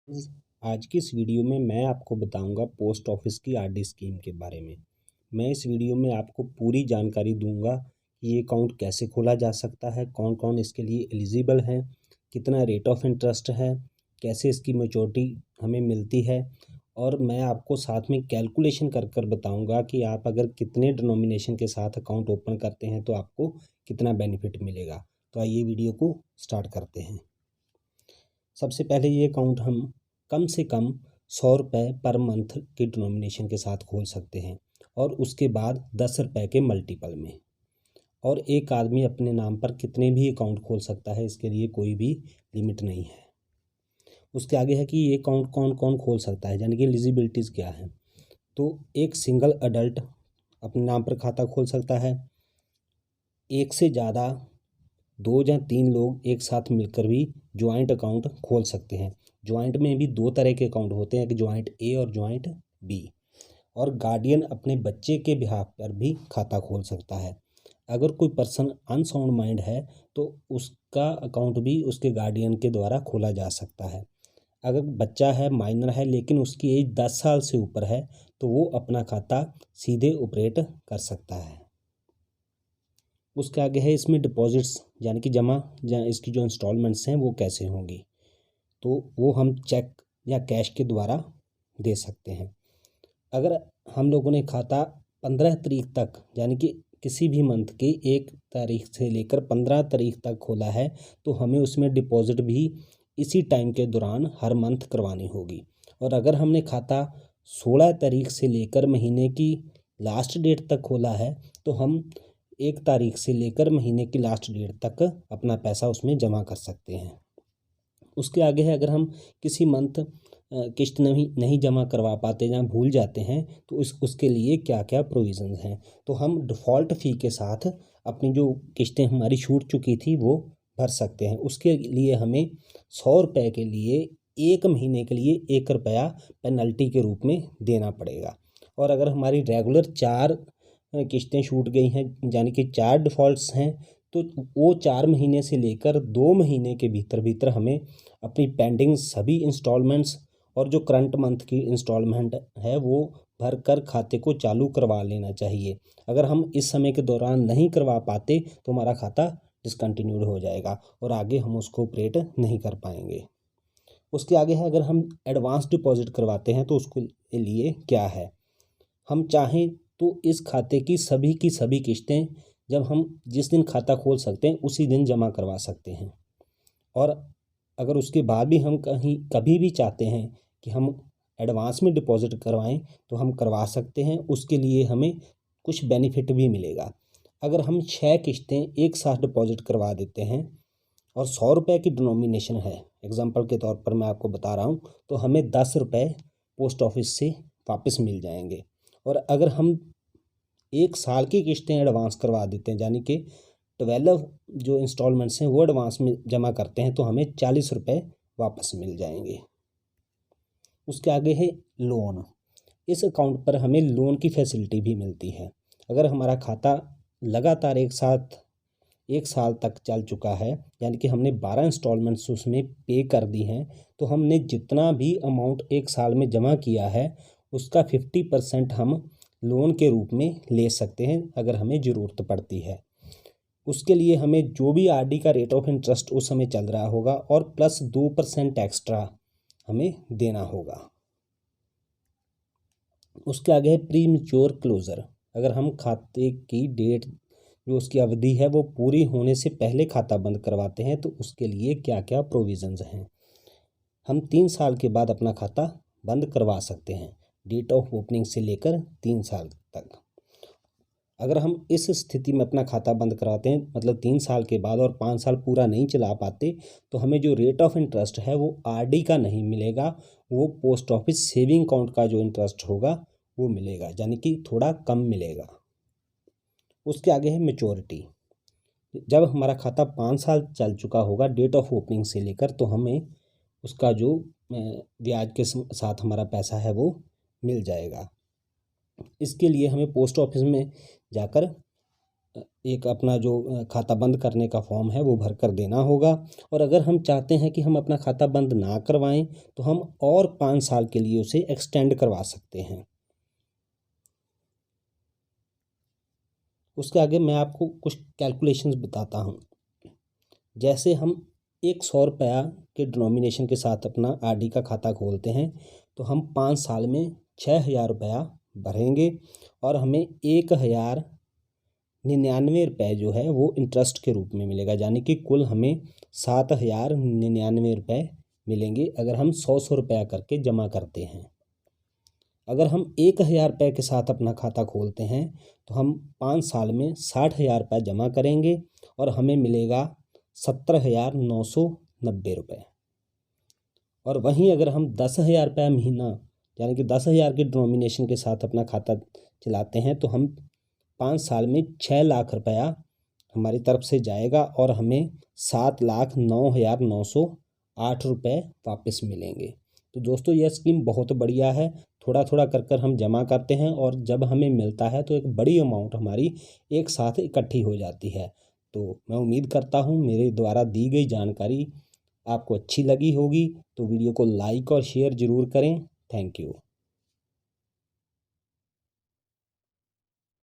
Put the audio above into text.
आज की इस वीडियो में मैं आपको बताऊंगा पोस्ट ऑफिस की आरडी स्कीम के बारे में। मैं इस वीडियो में आपको पूरी जानकारी दूंगा कि ये अकाउंट कैसे खोला जा सकता है, कौन कौन इसके लिए एलिजिबल है, कितना रेट ऑफ इंटरेस्ट है, कैसे इसकी मैच्योरिटी हमें मिलती है, और मैं आपको साथ में कैलकुलेशन कर कर बताऊंगा कि आप अगर कितने डिनोमिनेशन के साथ अकाउंट ओपन करते हैं तो आपको कितना बेनिफिट मिलेगा। तो आइए वीडियो को स्टार्ट करते हैं। सबसे पहले ये अकाउंट हम कम से कम 100 रुपये पर मंथ की डिनोमिनेशन के साथ खोल सकते हैं और उसके बाद 10 रुपये के मल्टीपल में। और एक आदमी अपने नाम पर कितने भी अकाउंट खोल सकता है, इसके लिए कोई भी लिमिट नहीं है। उसके आगे है कि ये अकाउंट कौन कौन खोल सकता है, यानी कि एलिजिबिलिटीज़ क्या है। तो एक सिंगल अडल्ट अपने नाम पर खाता खोल सकता है। एक से ज़्यादा 2 या 3 लोग एक साथ मिलकर भी ज्वाइंट अकाउंट खोल सकते हैं। ज्वाइंट में भी 2 तरह के अकाउंट होते हैं, कि ज्वाइंट ए और ज्वाइंट बी। और गार्डियन अपने बच्चे के बिहाफ पर भी खाता खोल सकता है। अगर कोई पर्सन अनसाउंड माइंड है तो उसका अकाउंट भी उसके गार्डियन के द्वारा खोला जा सकता है। अगर बच्चा है, माइनर है, लेकिन उसकी एज 10 साल से ऊपर है तो वो अपना खाता सीधे ऑपरेट कर सकता है। उसके आगे है इसमें डिपॉजिट्स, यानी कि जमा इसकी जो इंस्टॉलमेंट्स हैं वो कैसे होंगी। तो वो हम चेक या कैश के द्वारा दे सकते हैं। अगर हम लोगों ने खाता 15 तारीख तक, यानी कि किसी भी मंथ की 1 तारीख से लेकर 15 तारीख तक खोला है तो हमें उसमें डिपॉजिट भी इसी टाइम के दौरान हर मंथ करवानी होगी। और अगर हमने खाता 16 तारीख से लेकर महीने की लास्ट डेट तक खोला है तो हम 1 तारीख से लेकर महीने की लास्ट डेट तक अपना पैसा उसमें जमा कर सकते हैं। उसके आगे है, अगर हम किसी मंथ किस्त नहीं जमा करवा पाते या भूल जाते हैं तो उसके लिए क्या क्या प्रोविज़न्स हैं। तो हम डिफ़ॉल्ट फ़ी के साथ अपनी जो किस्तें हमारी छूट चुकी थी वो भर सकते हैं। उसके लिए हमें 100 रुपये के लिए 1 महीने के लिए 1 रुपया पेनल्टी के रूप में देना पड़ेगा। और अगर हमारी रेगुलर 4 किस्तें छूट गई हैं, यानी कि 4 डिफ़ॉल्ट्स हैं, तो वो 4 महीने से लेकर 2 महीने के भीतर भीतर हमें अपनी पेंडिंग सभी इंस्टॉलमेंट्स और जो करंट मंथ की इंस्टॉलमेंट है वो भर कर खाते को चालू करवा लेना चाहिए। अगर हम इस समय के दौरान नहीं करवा पाते तो हमारा खाता डिसकंटिन्यूड हो जाएगा और आगे हम उसको ऑपरेट नहीं कर पाएंगे। उसके आगे है, अगर हम एडवांस डिपॉजिट करवाते हैं तो उसके लिए क्या है। हम चाहें तो इस खाते की सभी किस्तें जब हम जिस दिन खाता खोल सकते हैं उसी दिन जमा करवा सकते हैं। और अगर उसके बाद भी हम कभी भी चाहते हैं कि हम एडवांस में डिपॉजिट करवाएं तो हम करवा सकते हैं। उसके लिए हमें कुछ बेनिफिट भी मिलेगा। अगर हम 6 किस्तें एक साथ डिपॉजिट करवा देते हैं और 100 रुपये की डिनोमिनेशन है, एग्जांपल के तौर पर मैं आपको बता रहा हूँ, तो हमें 10 रुपये पोस्ट ऑफिस से वापस मिल जाएंगे। और अगर हम 1 साल की किस्तें एडवांस करवा देते हैं, यानी कि 12 जो इंस्टॉलमेंट्स हैं वो एडवांस में जमा करते हैं, तो हमें 40 रुपये वापस मिल जाएंगे। उसके आगे है लोन। इस अकाउंट पर हमें लोन की फैसिलिटी भी मिलती है। अगर हमारा खाता लगातार एक साल तक चल चुका है, यानी कि हमने 12 इंस्टॉलमेंट्स उसमें पे कर दी हैं, तो हमने जितना भी अमाउंट 1 साल में जमा किया है उसका 50% हम लोन के रूप में ले सकते हैं अगर हमें ज़रूरत पड़ती है। उसके लिए हमें जो भी आरडी का रेट ऑफ इंटरेस्ट उस समय चल रहा होगा और प्लस 2% एक्स्ट्रा हमें देना होगा। उसके आगे है प्री मैच्योर क्लोज़र। अगर हम खाते की डेट जो उसकी अवधि है वो पूरी होने से पहले खाता बंद करवाते हैं तो उसके लिए क्या क्या प्रोविज़न्स हैं। हम 3 साल के बाद अपना खाता बंद करवा सकते हैं, डेट ऑफ ओपनिंग से लेकर 3 साल तक। अगर हम इस स्थिति में अपना खाता बंद कराते हैं, मतलब 3 साल के बाद, और 5 साल पूरा नहीं चला पाते, तो हमें जो रेट ऑफ इंटरेस्ट है वो आरडी का नहीं मिलेगा, वो पोस्ट ऑफिस सेविंग अकाउंट का जो इंटरेस्ट होगा वो मिलेगा, यानी कि थोड़ा कम मिलेगा। उसके आगे है मैच्योरिटी। जब हमारा खाता 5 साल चल चुका होगा डेट ऑफ ओपनिंग से लेकर, तो हमें उसका जो ब्याज के साथ हमारा पैसा है वो मिल जाएगा। इसके लिए हमें पोस्ट ऑफिस में जाकर एक अपना जो खाता बंद करने का फॉर्म है वो भर कर देना होगा। और अगर हम चाहते हैं कि हम अपना खाता बंद ना करवाएं तो हम और 5 साल के लिए उसे एक्सटेंड करवा सकते हैं। उसके आगे मैं आपको कुछ कैलकुलेशंस बताता हूँ। जैसे हम 100 रुपया के डिनोमिनेशन के साथ अपना आरडी का खाता खोलते हैं तो हम 5 साल में 6,000 रुपया भरेंगे और हमें 1,099 रुपये जो है वो इंटरेस्ट के रूप में मिलेगा, यानी कि कुल हमें 7,099 रुपये मिलेंगे अगर हम 100 करके जमा करते हैं। अगर हम 1,000 रुपये के साथ अपना खाता खोलते हैं तो हम 5 साल में 60,000 रुपये जमा करेंगे और हमें मिलेगा 17,990 रुपये। और वहीं अगर हम 10,000 रुपये महीना यानी कि 10,000 के डिनोमिनेशन के साथ अपना खाता चलाते हैं तो हम 5 साल में 6,00,000 रुपया हमारी तरफ से जाएगा और हमें 7,09,908 रुपये वापस मिलेंगे। तो दोस्तों यह स्कीम बहुत बढ़िया है। थोड़ा थोड़ा कर कर हम जमा करते हैं और जब हमें मिलता है तो एक बड़ी अमाउंट हमारी एक साथ इकट्ठी हो जाती है। तो मैं उम्मीद करता हूँ मेरे द्वारा दी गई जानकारी आपको अच्छी लगी होगी। तो वीडियो को लाइक और शेयर ज़रूर करें। Thank you.